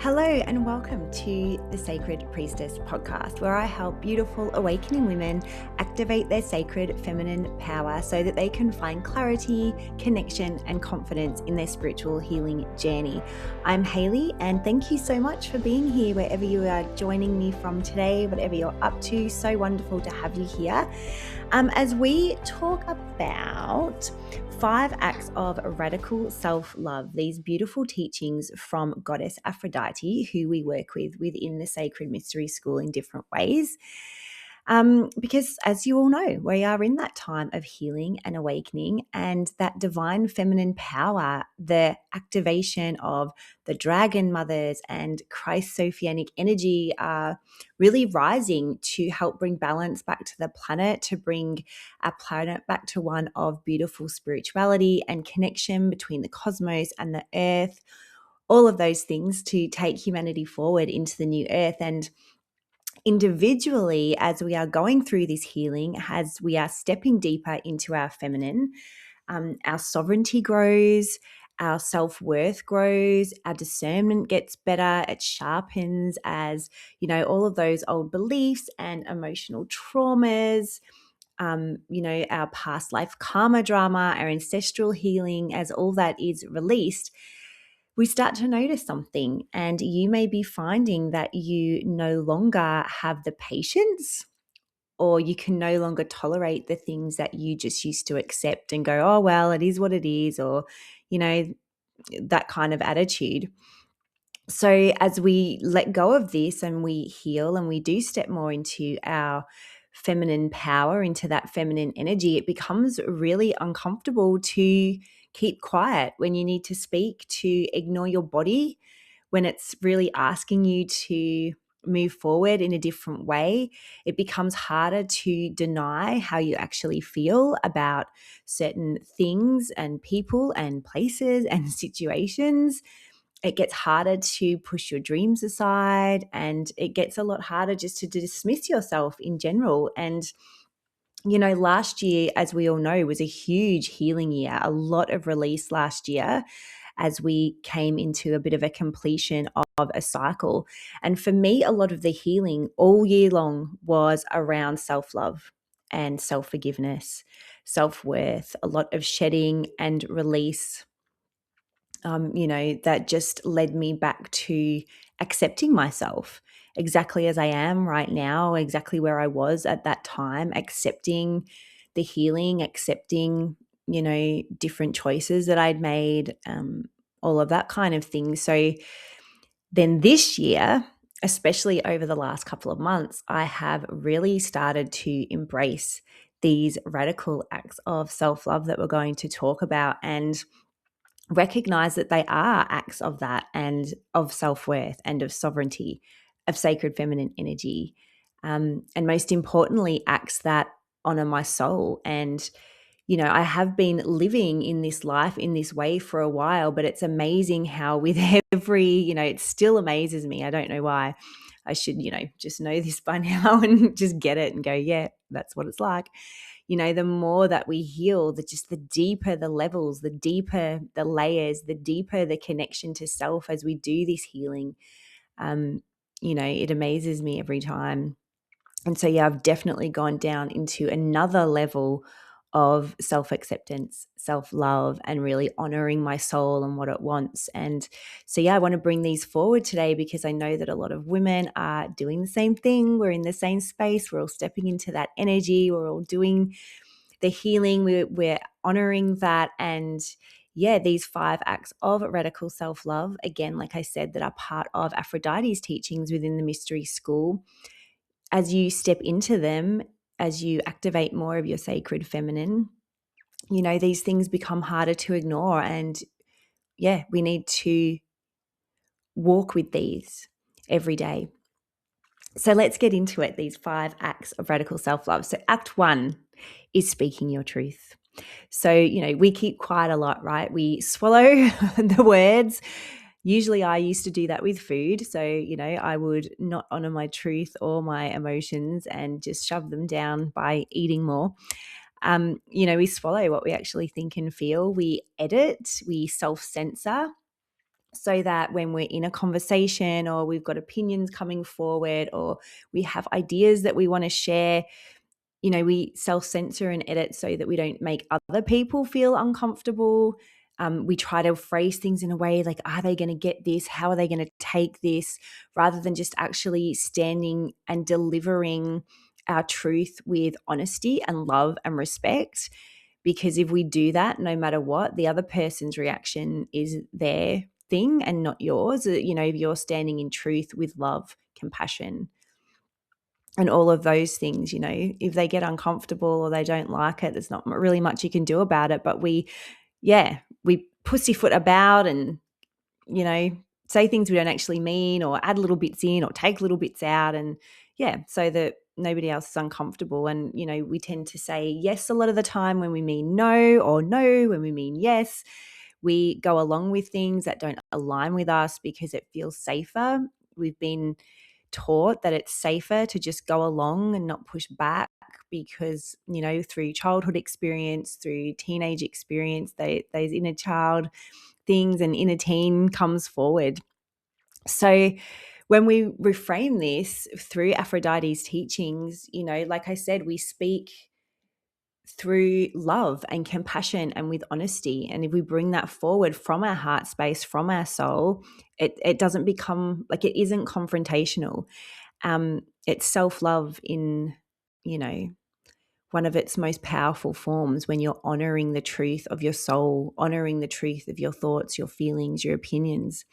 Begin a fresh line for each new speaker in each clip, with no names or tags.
Hello and welcome to the Sacred Priestess podcast, where I help beautiful awakening women activate their sacred feminine power so that they can find clarity, connection, and confidence in their spiritual healing journey. I'm Hayley, and thank you so much for being here wherever you are joining me from today, whatever you're up to. So wonderful to have you here. As we talk about 5 acts of radical self-love, these beautiful teachings from Goddess Aphrodite, who we work with within the Sacred Mystery School in different ways. Because as you all know, we are in that time of healing and awakening, and that divine feminine power, the activation of the dragon mothers and Christ Sophianic energy are really rising to help bring balance back to the planet, to bring our planet back to one of beautiful spirituality and connection between the cosmos and the earth, all of those things to take humanity forward into the new earth. And individually, as we are going through this healing, as we are stepping deeper into our feminine, our sovereignty grows, our self-worth grows, our discernment gets better, it sharpens as, all of those old beliefs and emotional traumas, our past life karma drama, our ancestral healing, as all that is released, we start to notice something, and you may be finding that you no longer have the patience, or you can no longer tolerate the things that you just used to accept and go, oh, well, it is what it is, or, that kind of attitude. So as we let go of this and we heal and we do step more into our feminine power, into that feminine energy, it becomes really uncomfortable to keep quiet when you need to speak, to ignore your body when it's really asking you to move forward in a different way. It becomes harder to deny how you actually feel about certain things and people and places and situations. It gets harder to push your dreams aside, and it gets a lot harder just to dismiss yourself in general. And last year, as we all know, was a huge healing year, a lot of release last year as we came into a bit of a completion of a cycle. And for me, a lot of the healing all year long was around self-love and self-forgiveness, self-worth, a lot of shedding and release, that just led me back to accepting myself exactly as I am right now, exactly where I was at that time, accepting the healing, accepting, different choices that I'd made, all of that kind of thing. So then this year, especially over the last couple of months, I have really started to embrace these radical acts of self-love that we're going to talk about, and recognize that they are acts of that, and of self-worth, and of sovereignty, of sacred feminine energy, and most importantly, acts that honor my soul. And I have been living in this life in this way for a while, but it's amazing how with every, it still amazes me. I don't know why. I should, just know this by now and just get it and go, yeah, that's what it's like. The more that we heal, the deeper the levels, the deeper the layers, the deeper the connection to self as we do this healing. It amazes me every time. And so, yeah, I've definitely gone down into another level of self-acceptance, self-love, and really honoring my soul and what it wants. And so, yeah, I want to bring these forward today because I know that a lot of women are doing the same thing. We're in the same space. We're all stepping into that energy. We're all doing the healing. We're honoring that. And yeah, these 5 acts of radical self-love, again, like I said, that are part of Aphrodite's teachings within the Mystery School. As you step into them, as you activate more of your sacred feminine, these things become harder to ignore. And yeah, we need to walk with these every day. So let's get into it, these 5 acts of radical self-love. So Act 1 is speaking your truth. So, we keep quiet a lot, right? We swallow the words. Usually I used to do that with food. So, I would not honor my truth or my emotions and just shove them down by eating more. We swallow what we actually think and feel. We edit, we self-censor, so that when we're in a conversation or we've got opinions coming forward or we have ideas that we want to share, we self-censor and edit so that we don't make other people feel uncomfortable. We try to phrase things in a way like, are they going to get this? How are they going to take this? Rather than just actually standing and delivering our truth with honesty and love and respect. Because if we do that, no matter what, the other person's reaction is their thing and not yours. If you're standing in truth with love, compassion, and all of those things, if they get uncomfortable or they don't like it, there's not really much you can do about it. But we pussyfoot about and, say things we don't actually mean or add little bits in or take little bits out. And so that nobody else is uncomfortable. And, we tend to say yes a lot of the time when we mean no, or no when we mean yes. We go along with things that don't align with us because it feels safer. We've been taught that it's safer to just go along and not push back because, through childhood experience, through teenage experience, those inner child things and inner teen comes forward. So when we reframe this through Aphrodite's teachings, like I said, we speak through love and compassion and with honesty. And if we bring that forward from our heart space, from our soul, it doesn't become like, it isn't confrontational. It's self-love in, one of its most powerful forms, when you're honoring the truth of your soul, honoring the truth of your thoughts, your feelings, your opinions.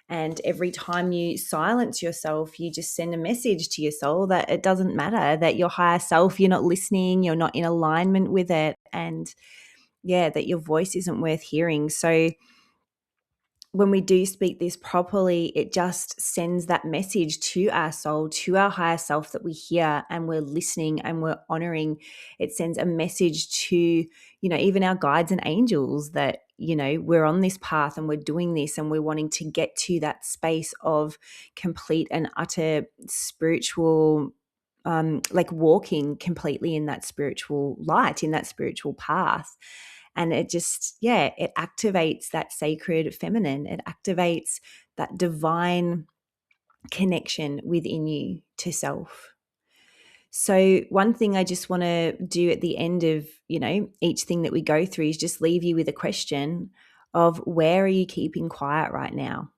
And every time you silence yourself, you just send a message to your soul that it doesn't matter, that your higher self, you're not listening, you're not in alignment with it, and that your voice isn't worth hearing. So when we do speak this properly, it just sends that message to our soul, to our higher self, that we hear and we're listening and we're honoring. It sends a message to, even our guides and angels that, we're on this path and we're doing this and we're wanting to get to that space of complete and utter spiritual, like walking completely in that spiritual light, in that spiritual path. And it just, it activates that sacred feminine. It activates that divine connection within you to self. So one thing I just want to do at the end of, each thing that we go through is just leave you with a question of, where are you keeping quiet right now?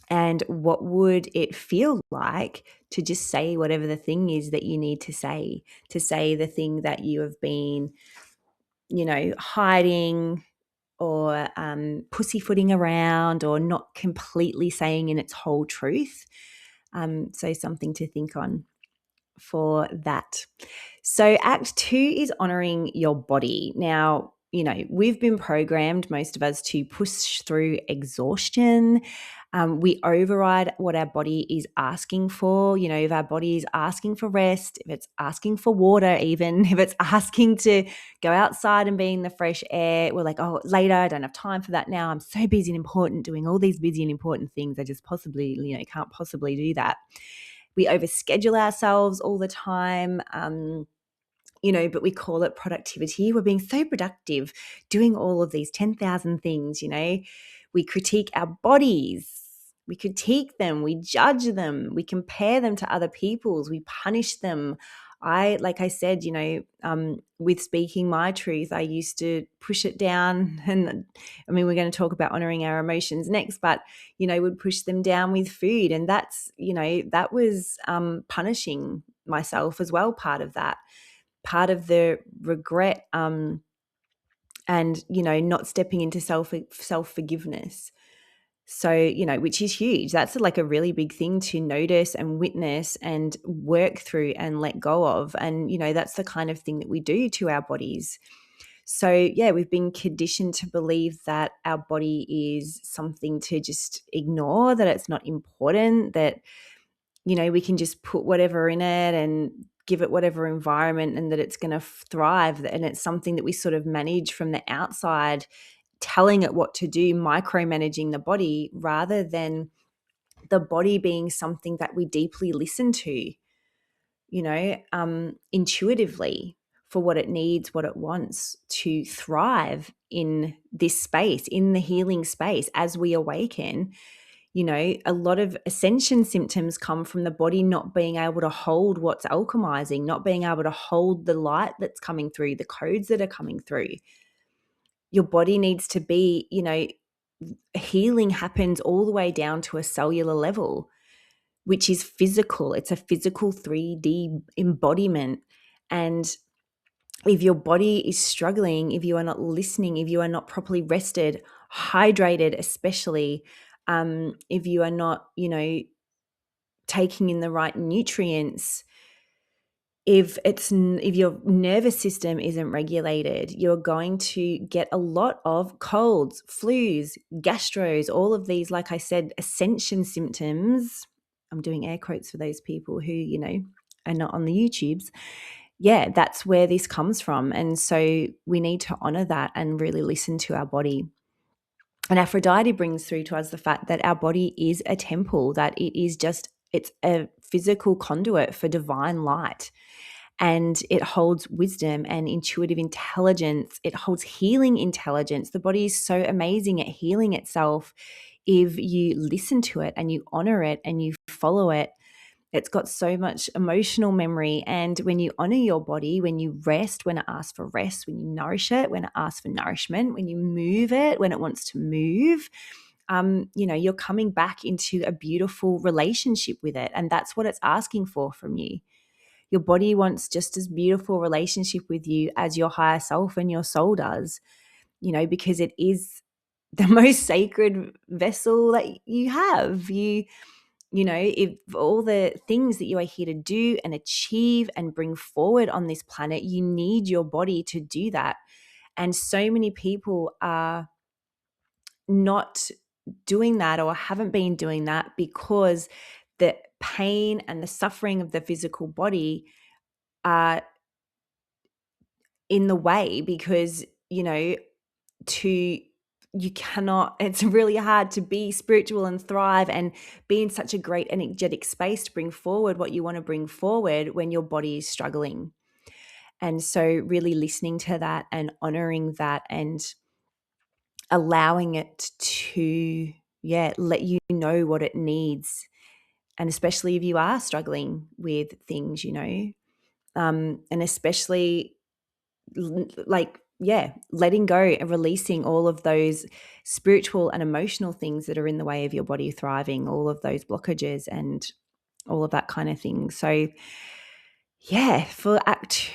And what would it feel like to just say whatever the thing is that you need to say the thing that you have been, hiding or pussyfooting around or not completely saying in its whole truth. So something to think on for that. So Act 2 is honoring your body. Now, we've been programmed, most of us, to push through exhaustion. We override what our body is asking for. If our body is asking for rest, if it's asking for water, even if it's asking to go outside and be in the fresh air, we're like, oh, later, I don't have time for that now. I'm so busy and important, doing all these busy and important things. I just possibly, can't possibly do that. We overschedule ourselves all the time. But we call it productivity. We're being so productive doing all of these 10,000 things, We critique our bodies. We critique them. We judge them. We compare them to other people's. We punish them. Like I said, with speaking my truth, I used to push it down. And we're going to talk about honoring our emotions next, but, would push them down with food. And that's, that was punishing myself as well, part of that. Part of the regret and, not stepping into self-forgiveness. So, which is huge. That's like a really big thing to notice and witness and work through and let go of. And, that's the kind of thing that we do to our bodies. So, we've been conditioned to believe that our body is something to just ignore, that it's not important, that, we can just put whatever in it and give it whatever environment and that it's going to thrive. And it's something that we sort of manage from the outside, telling it what to do, micromanaging the body, rather than the body being something that we deeply listen to, intuitively, for what it needs, what it wants to thrive in this space, in the healing space as we awaken. A lot of ascension symptoms come from the body not being able to hold what's alchemizing, not being able to hold the light that's coming through, the codes that are coming through. Your body needs to be, healing happens all the way down to a cellular level, which is physical. It's a physical 3D embodiment. And if your body is struggling, if you are not listening, if you are not properly rested, hydrated, especially, if you are not, taking in the right nutrients, if your nervous system isn't regulated, you're going to get a lot of colds, flus, gastros, all of these, like I said, ascension symptoms. I'm doing air quotes for those people who, are not on the YouTubes. Yeah, that's where this comes from. And so we need to honor that and really listen to our body. And Aphrodite brings through to us the fact that our body is a temple, that it's a physical conduit for divine light. And it holds wisdom and intuitive intelligence. It holds healing intelligence. The body is so amazing at healing itself if you listen to it and you honor it and you follow it. It's got so much emotional memory. And when you honor your body, when you rest, when it asks for rest, when you nourish it, when it asks for nourishment, when you move it, when it wants to move, you're coming back into a beautiful relationship with it. And that's what it's asking for from you. Your body wants just as beautiful relationship with you as your higher self and your soul does, because it is the most sacred vessel that you have. If all the things that you are here to do and achieve and bring forward on this planet, you need your body to do that. And so many people are not doing that or haven't been doing that because the pain and the suffering of the physical body are in the way, because it's really hard to be spiritual and thrive and be in such a great energetic space to bring forward what you want to bring forward when your body is struggling. And so really listening to that and honoring that and allowing it to let you know what it needs. And especially if you are struggling with things, and especially letting go and releasing all of those spiritual and emotional things that are in the way of your body thriving, all of those blockages and all of that kind of thing. So for Act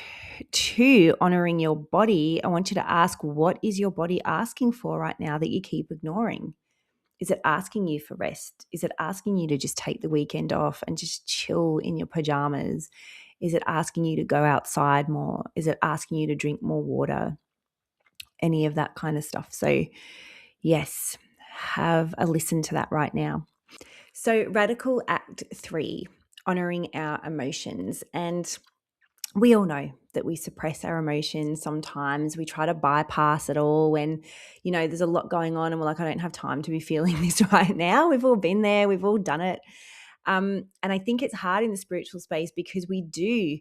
2, honoring your body, I want you to ask, what is your body asking for right now that you keep ignoring? Is it asking you for rest? Is it asking you to just take the weekend off and just chill in your pajamas? Is it asking you to go outside more? Is it asking you to drink more water? Any of that kind of stuff. So yes, have a listen to that right now. So Radical Act 3, honoring our emotions. And we all know that we suppress our emotions sometimes. We try to bypass it all when, there's a lot going on and we're like, I don't have time to be feeling this right now. We've all been there. We've all done it. And I think it's hard in the spiritual space because we do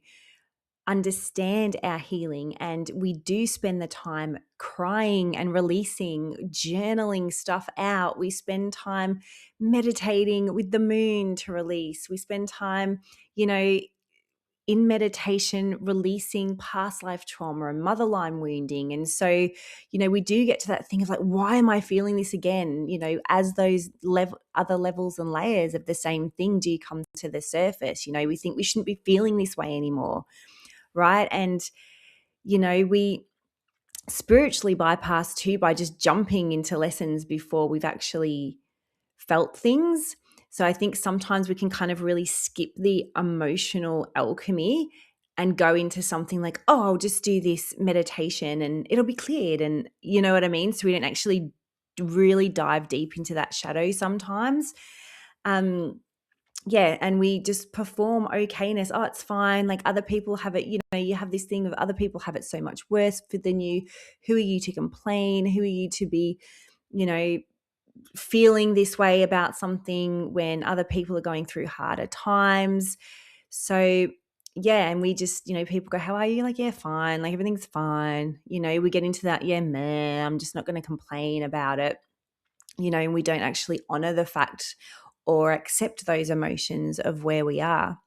understand our healing and we do spend the time crying and releasing, journaling stuff out. We spend time meditating with the moon to release. We spend time, in meditation, releasing past life trauma and motherline wounding. And so, we do get to that thing of like, why am I feeling this again? As those other levels and layers of the same thing do come to the surface, we think we shouldn't be feeling this way anymore. Right. And, we spiritually bypass too by just jumping into lessons before we've actually felt things. So I think sometimes we can kind of really skip the emotional alchemy and go into something like, oh, I'll just do this meditation and it'll be cleared. And you know what I mean? So we don't actually really dive deep into that shadow sometimes. And we just perform okayness. Oh, it's fine. Like other people have it, you have this thing of other people have it so much worse than you. Who are you to complain? Who are you to be, feeling this way about something when other people are going through harder times? So yeah, and we just, people go, how are you? Like, yeah, fine. Like, everything's fine. We get into that, yeah, meh, I'm just not going to complain about it. And we don't actually honor the fact or accept those emotions of where we are.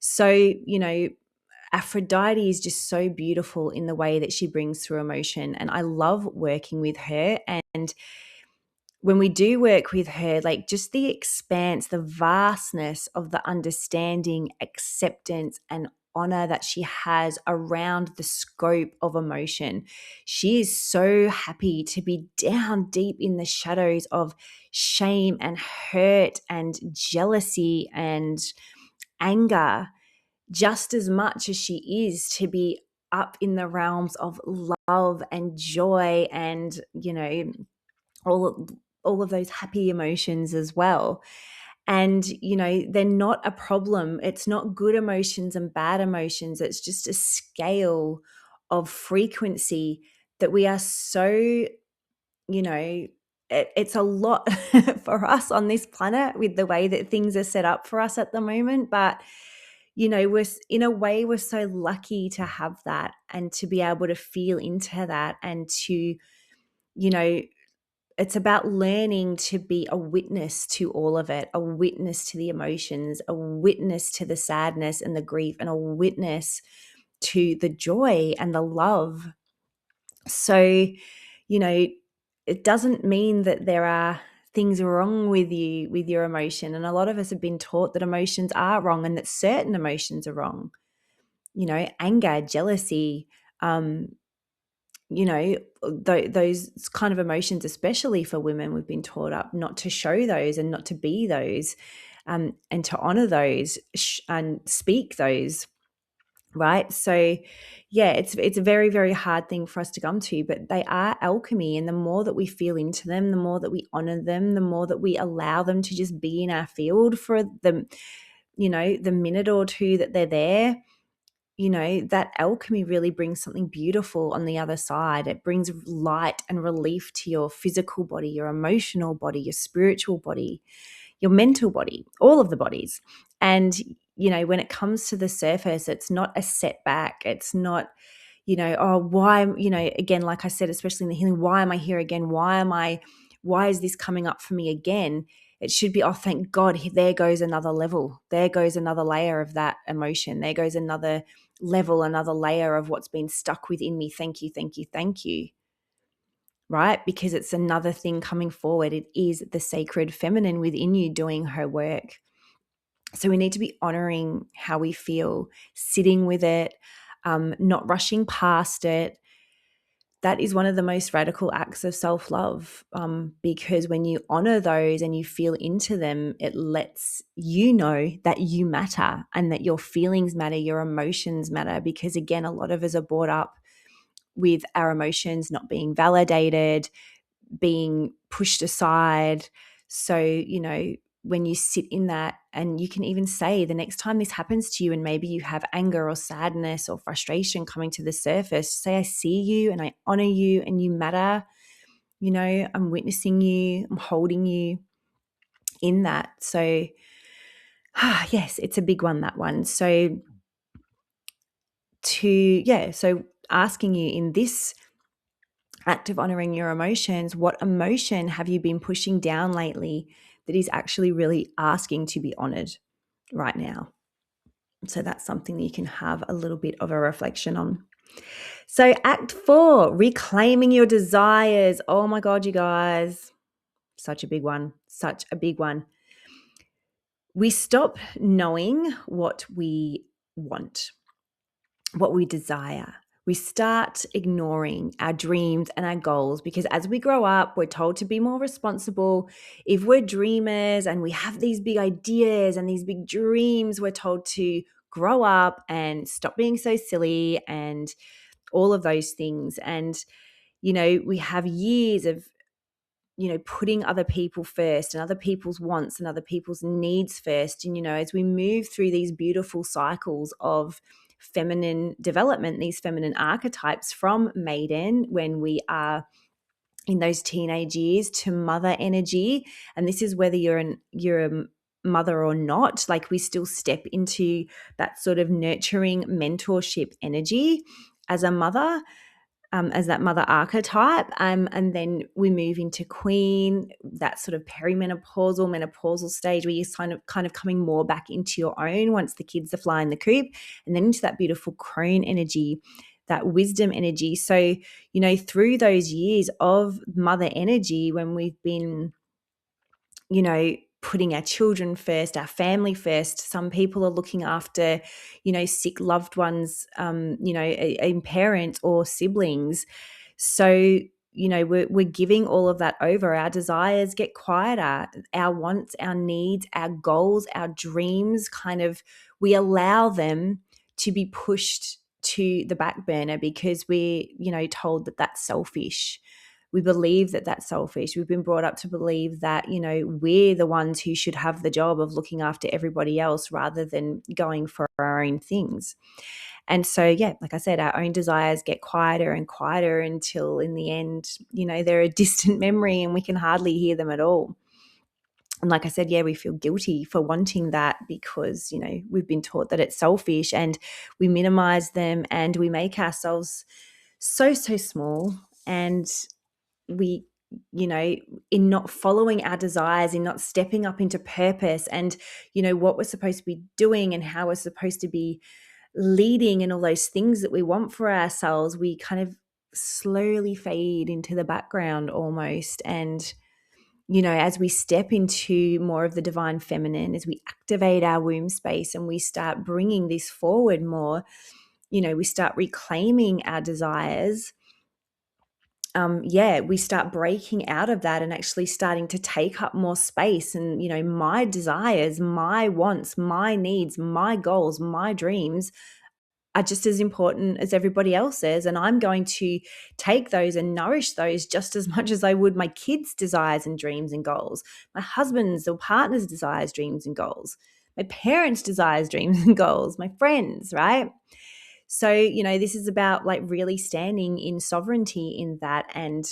So, Aphrodite is just so beautiful in the way that she brings through emotion. And I love working with her. And when we do work with her, like, just the expanse, the vastness of the understanding, acceptance, and honor that she has around the scope of emotion. She is so happy to be down deep in the shadows of shame and hurt and jealousy and anger, just as much as she is to be up in the realms of love and joy and, all of those happy emotions as well. And, they're not a problem. It's not good emotions and bad emotions. It's just a scale of frequency that we are so, it's a lot for us on this planet with the way that things are set up for us at the moment. But, we're in a way, we're so lucky to have that and to be able to feel into that and to, it's about learning to be a witness to all of it, a witness to the emotions, a witness to the sadness and the grief, and a witness to the joy and the love. So, it doesn't mean that there are things wrong with you, with your emotion. And a lot of us have been taught that emotions are wrong and that certain emotions are wrong. Anger, jealousy, those kind of emotions, especially for women, we've been taught up not to show those and not to be those, and to honor those and speak those. Right. So, yeah, it's a very, very hard thing for us to come to, but they are alchemy. And the more that we feel into them, the more that we honor them, the more that we allow them to just be in our field for the minute or two that they're there, that alchemy really brings something beautiful on the other side. It brings light and relief to your physical body, your emotional body, your spiritual body, your mental body, all of the bodies. And, when it comes to the surface, it's not a setback. It's not, oh, why, again, like I said, especially in the healing, why am I here again? Why is this coming up for me again? It should be, oh, thank God, there goes another level. There goes another layer of that emotion. There goes another level, another layer of what's been stuck within me. Thank you, thank you, thank you. Right? Because it's another thing coming forward. It is the sacred feminine within you doing her work. So we need to be honoring how we feel, sitting with it, not rushing past it. That is one of the most radical acts of self-love, because when you honor those and you feel into them, it lets you know that you matter and that your feelings matter, your emotions matter. Because again, a lot of us are brought up with our emotions not being validated, being pushed aside. So, when you sit in that, and you can even say the next time this happens to you and maybe you have anger or sadness or frustration coming to the surface, say, I see you and I honor you and you matter. I'm witnessing you, I'm holding you in that. So, yes, it's a big one, that one. So so asking you in this act of honoring your emotions, what emotion have you been pushing down lately that is actually really asking to be honored right now? So that's something that you can have a little bit of a reflection on. So Act 4, reclaiming your desires. Oh my God, you guys, such a big one, such a big one. We stop knowing what we want, what we desire. We start ignoring our dreams and our goals, because as we grow up, we're told to be more responsible. If we're dreamers and we have these big ideas and these big dreams, we're told to grow up and stop being so silly and all of those things. And, we have years of, putting other people first and other people's wants and other people's needs first. And, as we move through these beautiful cycles of feminine development, these feminine archetypes from maiden, when we are in those teenage years, to mother energy. And this is whether you're mother or not, like we still step into that sort of nurturing mentorship energy as a mother, as that mother archetype. And then we move into queen, that sort of perimenopausal, menopausal stage where you're kind of coming more back into your own once the kids are flying the coop, and then into that beautiful crone energy, that wisdom energy. So, through those years of mother energy, when we've been, putting our children first, our family first. Some people are looking after, sick loved ones, parents or siblings. So, we're giving all of that over. Our desires get quieter, our wants, our needs, our goals, our dreams, we allow them to be pushed to the back burner because we're, told that that's selfish. We believe that that's selfish. We've been brought up to believe that, we're the ones who should have the job of looking after everybody else rather than going for our own things. And so, yeah, like I said, our own desires get quieter and quieter until in the end, they're a distant memory and we can hardly hear them at all. And like I said, yeah, we feel guilty for wanting that because, we've been taught that it's selfish, and we minimize them and we make ourselves so small. And we, in not following our desires, in not stepping up into purpose and, what we're supposed to be doing and how we're supposed to be leading and all those things that we want for ourselves, we kind of slowly fade into the background almost. And, as we step into more of the divine feminine, as we activate our womb space and we start bringing this forward more, we start reclaiming our desires. We start breaking out of that and actually starting to take up more space. And, my desires, my wants, my needs, my goals, my dreams are just as important as everybody else's. And I'm going to take those and nourish those just as much as I would my kids' desires and dreams and goals, my husband's or partner's desires, dreams and goals, my parents' desires, dreams and goals, my friends, right? So, this is about like really standing in sovereignty in that. And,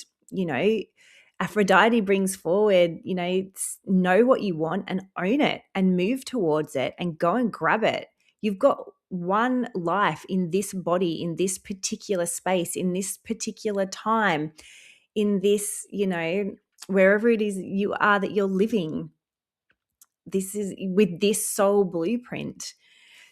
Aphrodite brings forward, know what you want and own it and move towards it and go and grab it. You've got one life in this body, in this particular space, in this particular time, in this, wherever it is you are that you're living. This is with this soul blueprint.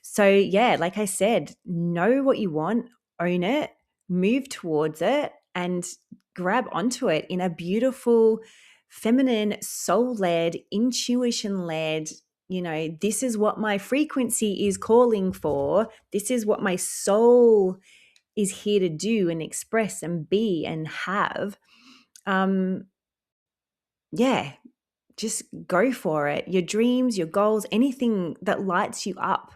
So, yeah, like I said, know what you want, own it, move towards it, and grab onto it in a beautiful, feminine, soul-led, intuition-led, this is what my frequency is calling for. This is what my soul is here to do and express and be and have. Just go for it. Your dreams, your goals, anything that lights you up.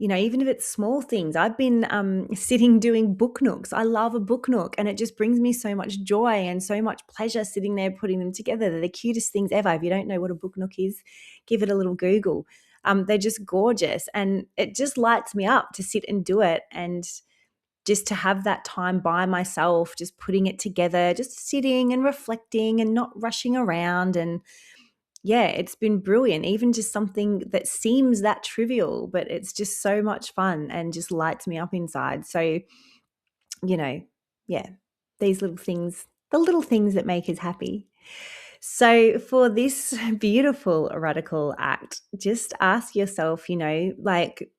Even if it's small things. I've been sitting doing book nooks. I love a book nook, and it just brings me so much joy and so much pleasure sitting there putting them together. They're the cutest things ever. If you don't know what a book nook is, give it a little Google. They're just gorgeous, and it just lights me up to sit and do it, and just to have that time by myself, just putting it together, just sitting and reflecting and not rushing around. And yeah, it's been brilliant. Even just something that seems that trivial, but it's just so much fun and just lights me up inside. So, these little things, the little things that make us happy. So for this beautiful radical act, just ask yourself,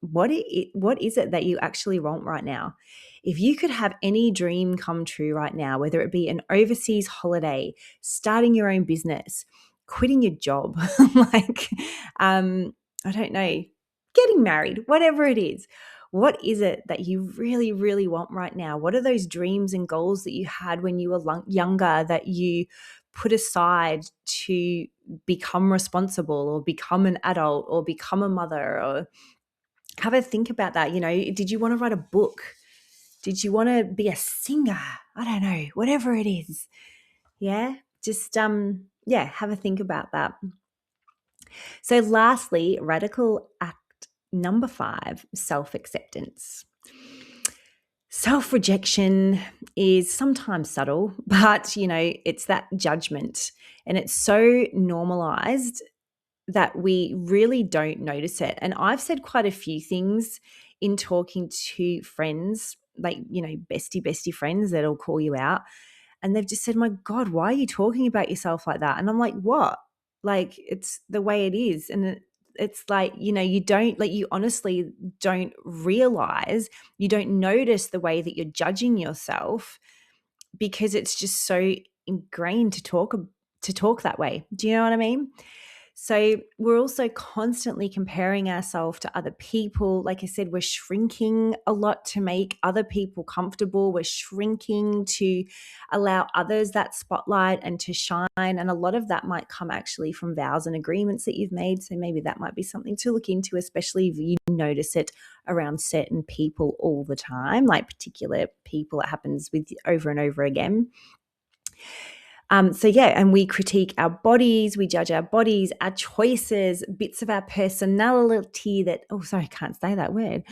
what is it that you actually want right now? If you could have any dream come true right now, whether it be an overseas holiday, starting your own business, quitting your job, I don't know, getting married, whatever it is, what is it that you really, really want right now? What are those dreams and goals that you had when you were younger that you put aside to become responsible or become an adult or become a mother? Or have a think about that. Did you want to write a book? Did you want to be a singer? I don't know, whatever it is. Yeah, just have a think about that. So lastly, radical act number 5, self-acceptance. Self-rejection is sometimes subtle, but it's that judgment, and it's so normalized that we really don't notice it. And I've said quite a few things in talking to friends, like, bestie friends that'll call you out. And they've just said, my God, why are you talking about yourself like that? And I'm like, what? Like, it's the way it is. And it's like, you honestly don't realize, you don't notice the way that you're judging yourself because it's just so ingrained to talk that way. Do you know what I mean? So we're also constantly comparing ourselves to other people. Like I said, we're shrinking a lot to make other people comfortable. We're shrinking to allow others that spotlight and to shine. And a lot of that might come actually from vows and agreements that you've made. So maybe that might be something to look into, especially if you notice it around certain people all the time, like particular people it happens with over and over again. And we critique our bodies, we judge our bodies, our choices, bits of our personality I can't say that word,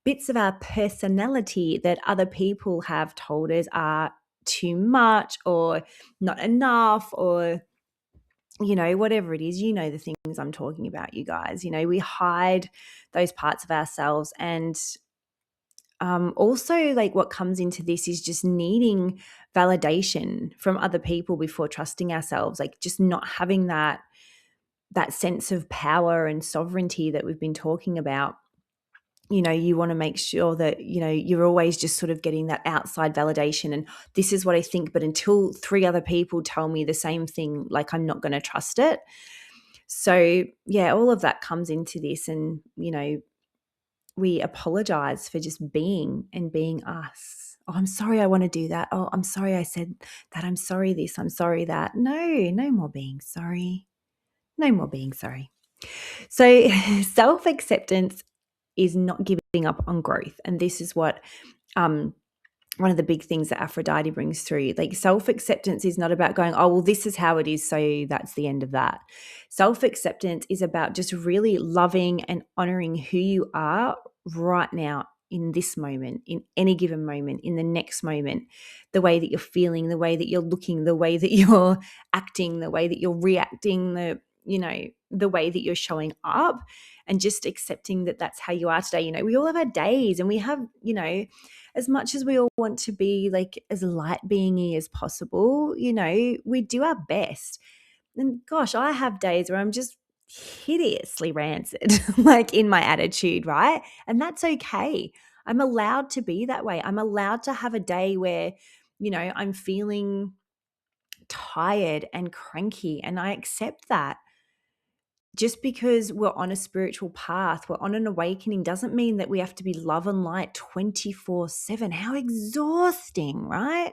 bits of our personality that other people have told us are too much or not enough, or, whatever it is, the things I'm talking about, you guys. We hide those parts of ourselves. And also, like, what comes into this is just needing validation from other people before trusting ourselves, like just not having that sense of power and sovereignty that we've been talking about. You want to make sure that, you're always just sort of getting that outside validation, and this is what I think, but until 3 other people tell me the same thing, like, I'm not going to trust it. So yeah, all of that comes into this. And we apologize for just being us. Oh, I'm sorry, I want to do that. Oh, I'm sorry I said that. I'm sorry this, I'm sorry that. No more being sorry. No more being sorry. So self-acceptance is not giving up on growth. And this is what one of the big things that Aphrodite brings through. Like, self-acceptance is not about going, oh, well, this is how it is, so that's the end of that. Self-acceptance is about just really loving and honoring who you are right now, in this moment, in any given moment, in the next moment, the way that you're feeling, the way that you're looking, the way that you're acting, the way that you're reacting, the way that you're showing up, and just accepting that that's how you are today. We all have our days, and we have, as much as we all want to be like as light being-y as possible, we do our best. And gosh, I have days where I'm just hideously rancid, like in my attitude, right? And that's okay. I'm allowed to be that way. I'm allowed to have a day where, I'm feeling tired and cranky, and I accept that. Just because we're on a spiritual path, we're on an awakening, doesn't mean that we have to be love and light 24/7. How exhausting, right?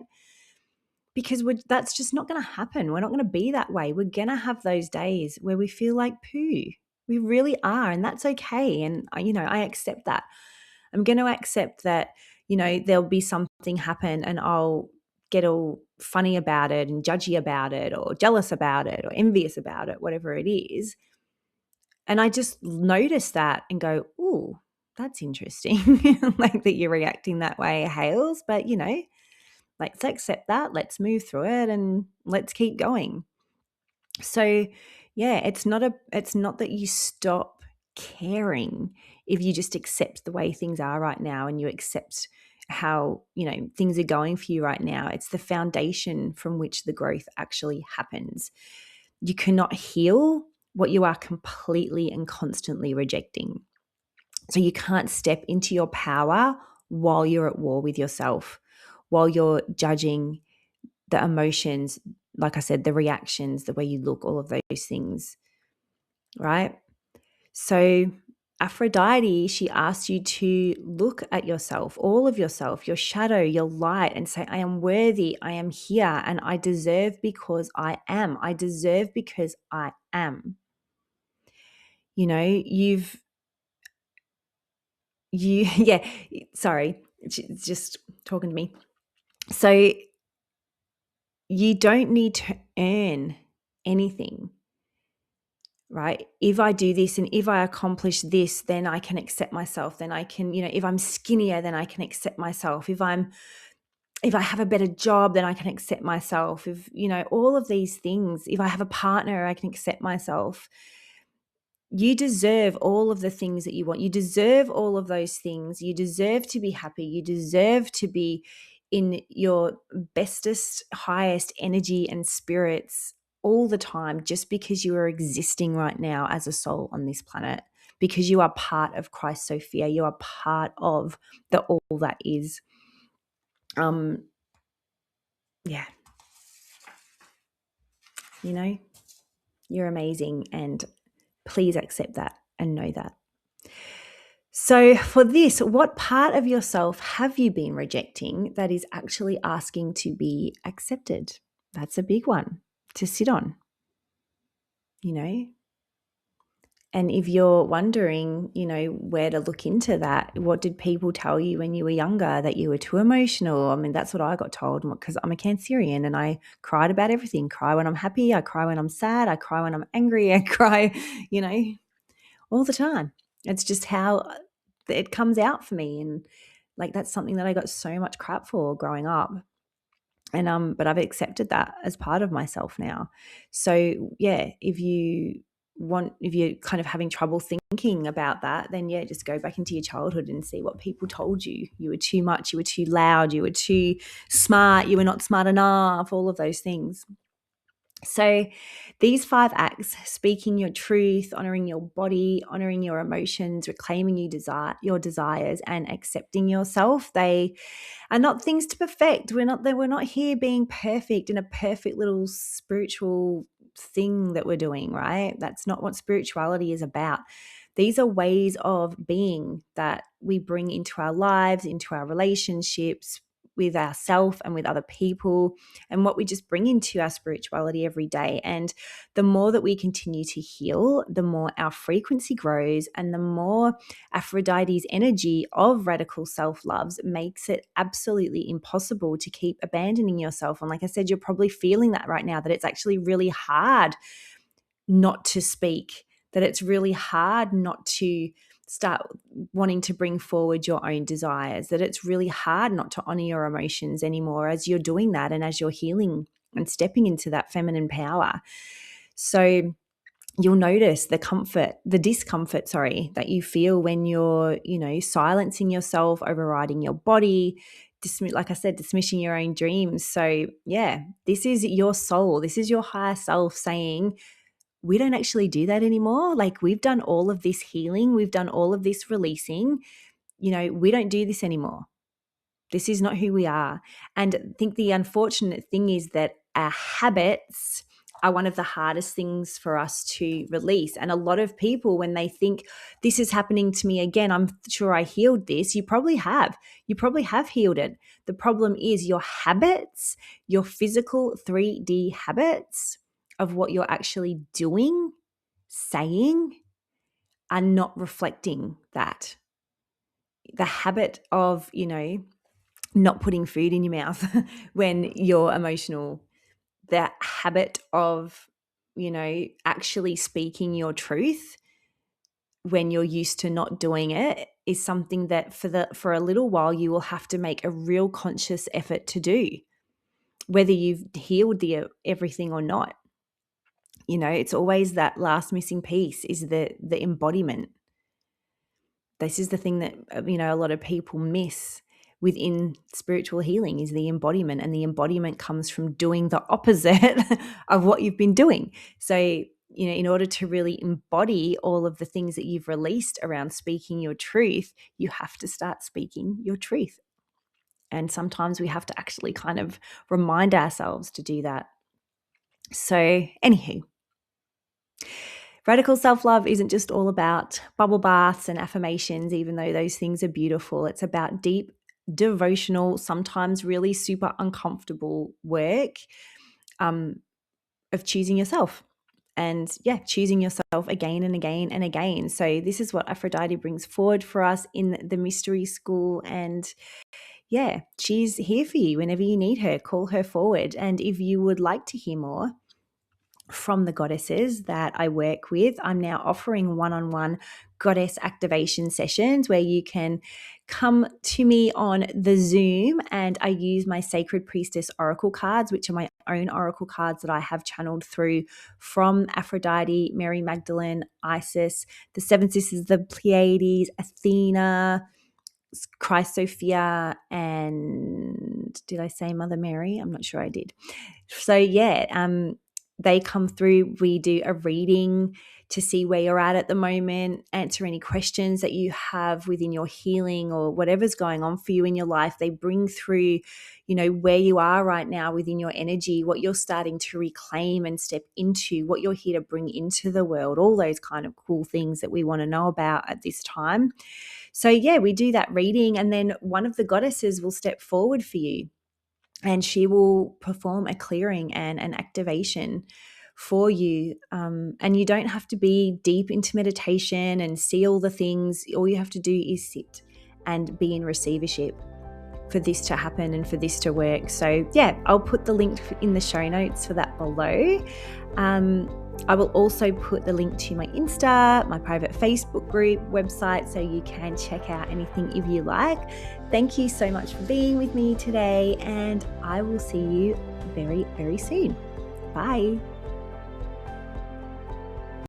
Because that's just not going to happen. We're not going to be that way. We're going to have those days where we feel like poo. We really are, and that's okay. And, I accept that. I'm going to accept that, there'll be something happen and I'll get all funny about it and judgy about it or jealous about it or envious about it, whatever it is. And I just notice that and go, ooh, that's interesting. Like, that you're reacting that way, Hales. But, let's accept that. Let's move through it and let's keep going. So, yeah, it's not that you stop caring if you just accept the way things are right now and you accept how, things are going for you right now. It's the foundation from which the growth actually happens. You cannot heal what you are completely and constantly rejecting. So you can't step into your power while you're at war with yourself, while you're judging the emotions, like I said, the reactions, the way you look, all of those things, right? So Aphrodite, she asks you to look at yourself, all of yourself, your shadow, your light, and say, I am worthy, I am here, and I deserve because I am. I deserve because I am. Yeah, sorry, it's just talking to me. So you don't need to earn anything, right? If I do this and if I accomplish this, then I can accept myself. Then I can, if I'm skinnier, then I can accept myself. If I have a better job, then I can accept myself. If, all of these things, if I have a partner, I can accept myself. You deserve all of the things that you want. You deserve all of those things. You deserve to be happy. You deserve to be in your bestest, highest energy and spirits all the time, just because you are existing right now as a soul on this planet, because you are part of Christ Sophia. You are part of the all that is. Yeah. You know, you're amazing, and please accept that and know that. So, for this, what part of yourself have you been rejecting that is actually asking to be accepted? That's a big one to sit on, you know. And if you're wondering, where to look into that, what did people tell you when you were younger, that you were too emotional? I mean, that's what I got told, because I'm a Cancerian and I cried about everything. Cry when I'm happy, I cry when I'm sad, I cry when I'm angry, I cry, all the time. It's just how it comes out for me. And like, that's something that I got so much crap for growing up. And but I've accepted that as part of myself now. So yeah, if you're kind of having trouble thinking about that, then yeah, just go back into your childhood and see what people told you. You were too much, you were too loud, you were too smart, you were not smart enough, all of those things. So these 5 acts, speaking your truth, honoring your body, honoring your emotions, reclaiming your desires, and accepting yourself, they are not things to perfect. We're not here being perfect in a perfect little spiritual thing that we're doing, right? That's not what spirituality is about. These are ways of being that we bring into our lives, into our relationships, with ourselves and with other people, and what we just bring into our spirituality every day. And the more that we continue to heal, the more our frequency grows, and the more Aphrodite's energy of radical self-love makes it absolutely impossible to keep abandoning yourself. And like I said, you're probably feeling that right now, that it's actually really hard not to speak, that it's really hard not to start wanting to bring forward your own desires, that it's really hard not to honor your emotions anymore as you're doing that and as you're healing and stepping into that feminine power. So you'll notice the discomfort, that you feel when you're, silencing yourself, overriding your body, like I said, dismissing your own dreams. So yeah, this is your soul. This is your higher self saying, we don't actually do that anymore. Like, we've done all of this healing. We've done all of this releasing. We don't do this anymore. This is not who we are. And I think the unfortunate thing is that our habits are one of the hardest things for us to release. And a lot of people, when they think this is happening to me again, I'm sure I healed this. You probably have. You probably have healed it. The problem is your habits, your physical 3D habits of what you're actually doing, saying, are not reflecting that. The habit of, not putting food in your mouth when you're emotional, the habit of, actually speaking your truth when you're used to not doing it, is something that for a little while you will have to make a real conscious effort to do, whether you've healed everything or not. It's always that last missing piece, is the embodiment. This is the thing that, a lot of people miss within spiritual healing, is the embodiment. And the embodiment comes from doing the opposite of what you've been doing. So, in order to really embody all of the things that you've released around speaking your truth, you have to start speaking your truth. And sometimes we have to actually kind of remind ourselves to do that. So, anywho, radical self-love isn't just all about bubble baths and affirmations, even though those things are beautiful. It's about deep, devotional, sometimes really super uncomfortable work of choosing yourself. And yeah, choosing yourself again and again and again. So this is what Aphrodite brings forward for us in the mystery school. And yeah, she's here for you whenever you need her. Call her forward. And if you would like to hear more, from the goddesses that I work with. I'm now offering one-on-one goddess activation sessions where you can come to me on the Zoom, and I use my Sacred Priestess Oracle cards, which are my own oracle cards that I have channeled through from Aphrodite, Mary Magdalene, Isis, the Seven Sisters, the Pleiades, Athena, Christ Sophia, and did I say Mother Mary? I'm not sure I did. So they come through. We do a reading to see where you're at the moment, answer any questions that you have within your healing or whatever's going on for you in your life. They bring through, where you are right now within your energy, what you're starting to reclaim and step into, what you're here to bring into the world, all those kind of cool things that we want to know about at this time. So we do that reading, and then one of the goddesses will step forward for you, and she will perform a clearing and an activation for you. And you don't have to be deep into meditation and see all the things. All you have to do is sit and be in receivership for this to happen and for this to work. So I'll put the link in the show notes for that below. I will also put the link to my Insta, my private Facebook group, website, so you can check out anything if you like. Thank you so much for being with me today, and I will see you very, very soon. Bye.